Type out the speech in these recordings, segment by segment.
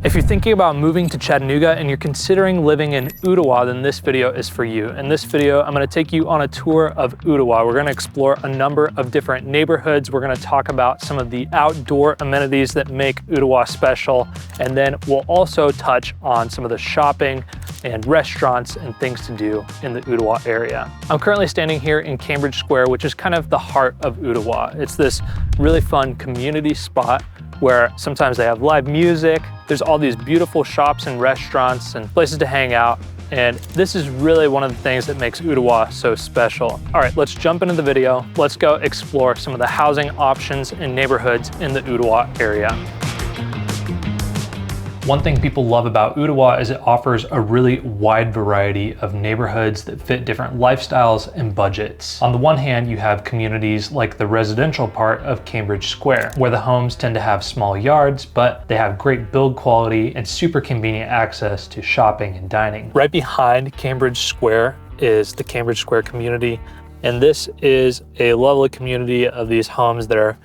If you're thinking about moving to Chattanooga and you're considering living in Ooltewah, then this video is for you. In this video, I'm gonna take you on a tour of Ooltewah. We're gonna explore a number of different neighborhoods. We're gonna talk about some of the outdoor amenities that make Ooltewah special. And then we'll also touch on some of the shopping and restaurants and things to do in the Ooltewah area. I'm currently standing here in Cambridge Square, which is kind of the heart of Ooltewah. It's this really fun community spot where sometimes they have live music. There's all these beautiful shops and restaurants and places to hang out. And this is really one of the things that makes Ooltewah so special. All right, let's jump into the video. Let's go explore some of the housing options and neighborhoods in the Ooltewah area. One thing people love about Ooltewah is it offers a really wide variety of neighborhoods that fit different lifestyles and budgets. On the one hand, you have communities like the residential part of Cambridge Square, where the homes tend to have small yards, but they have great build quality and super convenient access to shopping and dining. Right behind Cambridge Square is the Cambridge Square community, and this is a lovely community of these homes that are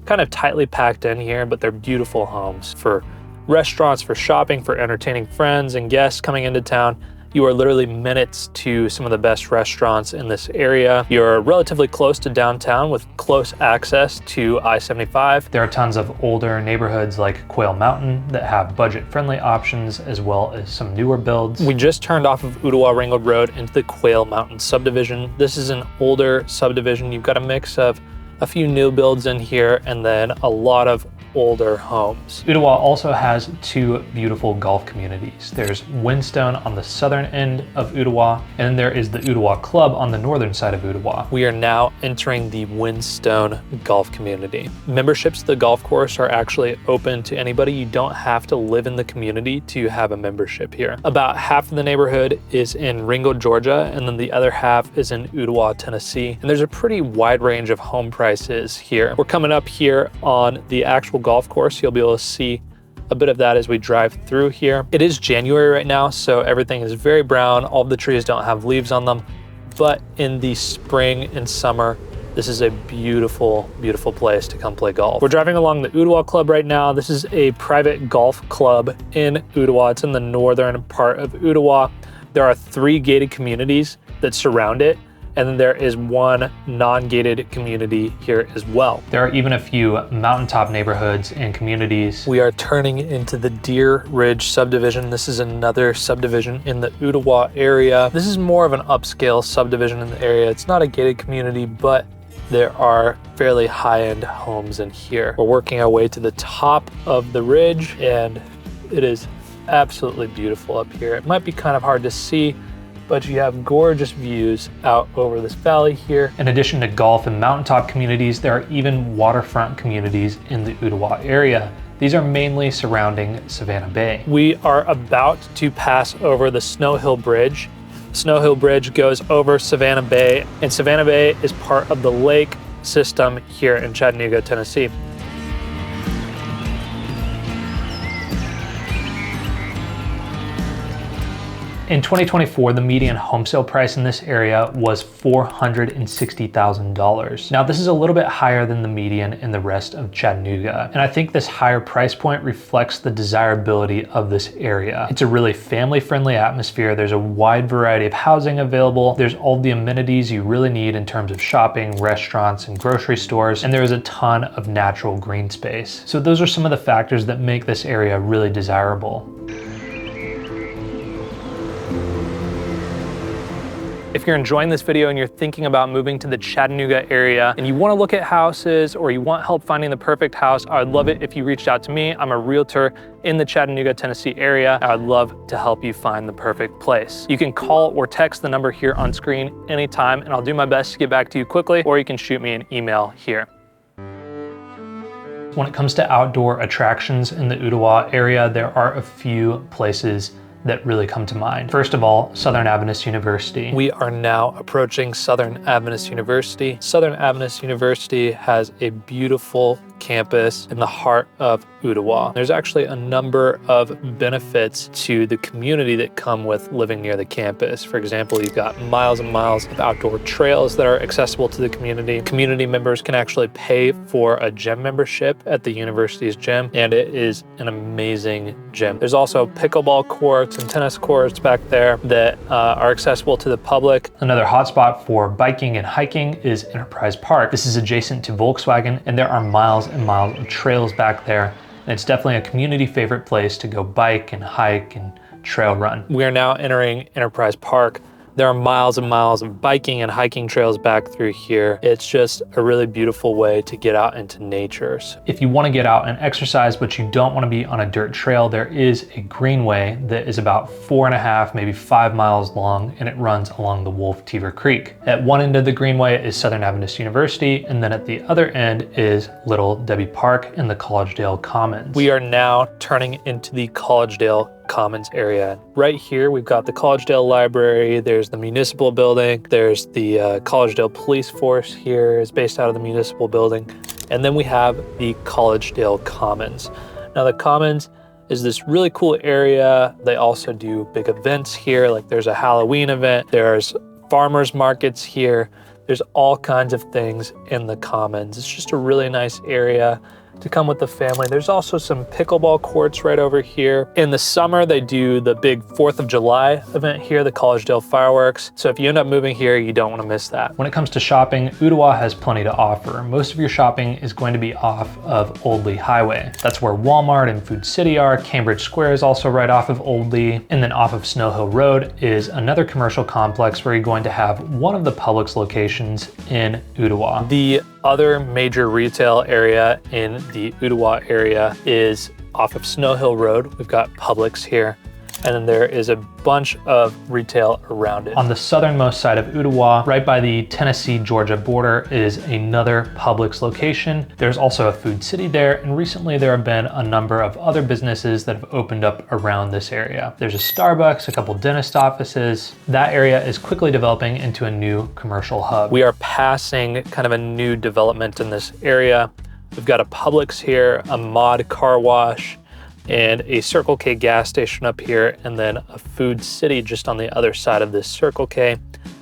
kind of tightly packed in here, but they're beautiful homes for restaurants, for shopping, for entertaining friends and guests coming into town. You are literally minutes to some of the best restaurants in this area. You're relatively close to downtown with close access to I-75. There are tons of older neighborhoods like Quail Mountain that have budget-friendly options as well as some newer builds. We just turned off of Ooltewah-Ringgold Road into the Quail Mountain subdivision. This is an older subdivision. You've got a mix of a few new builds in here and then a lot of older homes. Ooltewah also has two beautiful golf communities. There's Windstone on the southern end of Ooltewah, and then there is the Ooltewah Club on the northern side of Ooltewah. We are now entering the Windstone golf community. Memberships to the golf course are actually open to anybody. You don't have to live in the community to have a membership here. About half of the neighborhood is in Ringgold, Georgia, and then the other half is in Ooltewah, Tennessee. And there's a pretty wide range of home prices here. We're coming up here on the actual golf course. You'll be able to see a bit of that as we drive through here. It is January right now, so everything is very brown. All of the trees don't have leaves on them, but in the spring and summer, this is a beautiful, beautiful place to come play golf. We're driving along the Ooltewah Club right now. This is a private golf club in Ooltewah. It's in the northern part of Ooltewah. There are 3 gated communities that surround it, and then there is 1 non-gated community here as well. There are even a few mountaintop neighborhoods and communities. We are turning into the Deer Ridge subdivision. This is another subdivision in the Ooltewah area. This is more of an upscale subdivision in the area. It's not a gated community, but there are fairly high-end homes in here. We're working our way to the top of the ridge, and it is absolutely beautiful up here. It might be kind of hard to see, but you have gorgeous views out over this valley here. In addition to golf and mountaintop communities, there are even waterfront communities in the Ooltewah area. These are mainly surrounding Savannah Bay. We are about to pass over the Snow Hill Bridge. Snow Hill Bridge goes over Savannah Bay, and Savannah Bay is part of the lake system here in Chattanooga, Tennessee. In 2024, the median home sale price in this area was $460,000. Now, this is a little bit higher than the median in the rest of Chattanooga, and I think this higher price point reflects the desirability of this area. It's a really family-friendly atmosphere. There's a wide variety of housing available. There's all the amenities you really need in terms of shopping, restaurants, and grocery stores, and there is a ton of natural green space. So those are some of the factors that make this area really desirable. If you're enjoying this video and you're thinking about moving to the Chattanooga area and you want to look at houses or you want help finding the perfect house, I would love it if you reached out to me. I'm a realtor in the Chattanooga, Tennessee area. I would love to help you find the perfect place. You can call or text the number here on screen anytime, and I'll do my best to get back to you quickly, or you can shoot me an email here. When it comes to outdoor attractions in the Ooltewah area, there are a few places that really come to mind. First of all, Southern Adventist University. We are now approaching Southern Adventist University. Southern Adventist University has a beautiful campus in the heart of Ooltewah. There's actually a number of benefits to the community that come with living near the campus. For example, you've got miles and miles of outdoor trails that are accessible to the community. Community members can actually pay for a gym membership at the university's gym, and it is an amazing gym. There's also pickleball courts and tennis courts back there that are accessible to the public. Another hotspot for biking and hiking is Enterprise Park. This is adjacent to Volkswagen, and there are miles and miles of trails back there. And it's definitely a community favorite place to go bike and hike and trail run. We are now entering Enterprise Park. There are miles and miles of biking and hiking trails back through here. It's just a really beautiful way to get out into nature. If you want to get out and exercise, but you don't want to be on a dirt trail, there is a greenway that is about 4.5, maybe 5 miles long, and it runs along the Wolf Teever Creek. At one end of the greenway is Southern Adventist University, and then at the other end is Little Debbie Park and the Collegedale Commons. We are now turning into the Collegedale Commons area. Right here, we've got the Collegedale Library, there's the municipal building, there's the Collegedale Police Force here, is based out of the municipal building, and then we have the Collegedale Commons. Now the Commons is this really cool area. They also do big events here, like there's a Halloween event, there's farmers markets here, there's all kinds of things in the Commons. It's just a really nice area to come with the family. There's also some pickleball courts right over here. In the summer, they do the big 4th of July event here, the Collegedale Fireworks. So if you end up moving here, you don't want to miss that. When it comes to shopping, Ooltewah has plenty to offer. Most of your shopping is going to be off of Old Lee Highway. That's where Walmart and Food City are. Cambridge Square is also right off of Old Lee. And then off of Snow Hill Road is another commercial complex where you're going to have one of the Publix locations in Ooltewah. The other major retail area in the Ooltewah area is off of Snow Hill Road. We've got Publix here, and then there is a bunch of retail around it. On the southernmost side of Ooltewah, right by the Tennessee-Georgia border, is another Publix location. There's also a Food City there, and recently there have been a number of other businesses that have opened up around this area. There's a Starbucks, a couple dentist offices. That area is quickly developing into a new commercial hub. We are passing kind of a new development in this area. We've got a Publix here, a Mod car wash, and a Circle K gas station up here, and then a Food City just on the other side of this Circle K.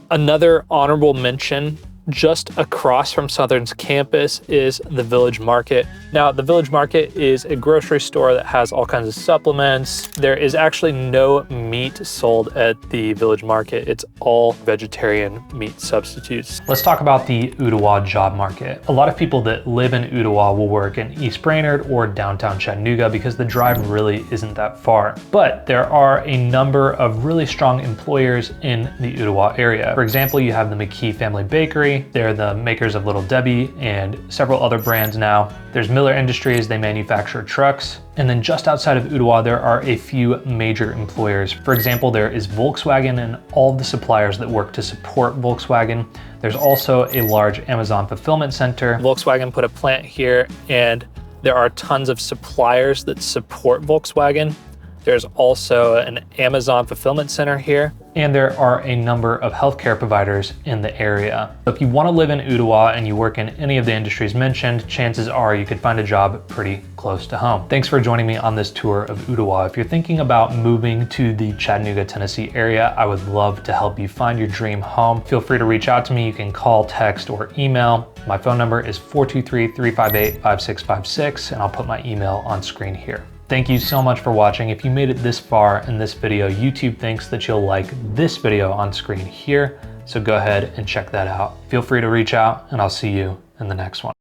Another honorable mention just across from Southern's campus is the Village Market. Now, the Village Market is a grocery store that has all kinds of supplements. There is actually no meat sold at the Village Market. It's all vegetarian meat substitutes. Let's talk about the Ooltewah job market. A lot of people that live in Ooltewah will work in East Brainerd or downtown Chattanooga because the drive really isn't that far. But there are a number of really strong employers in the Ooltewah area. For example, you have the McKee Family Bakery. They're the makers of Little Debbie and several other brands now. There's Miller Industries, they manufacture trucks. And then just outside of Ooltewah, there are a few major employers. For example, there is Volkswagen and all of the suppliers that work to support Volkswagen. There's also a large Amazon fulfillment center. Volkswagen put a plant here, and there are tons of suppliers that support Volkswagen. There's also an Amazon fulfillment center here, and there are a number of healthcare providers in the area. So if you want to live in Ooltewah and you work in any of the industries mentioned, chances are you could find a job pretty close to home. Thanks for joining me on this tour of Ooltewah. If you're thinking about moving to the Chattanooga, Tennessee area, I would love to help you find your dream home. Feel free to reach out to me. You can call, text, or email. My phone number is 423-358-5656, and I'll put my email on screen here. Thank you so much for watching. If you made it this far in this video, YouTube thinks that you'll like this video on screen here. So go ahead and check that out. Feel free to reach out, and I'll see you in the next one.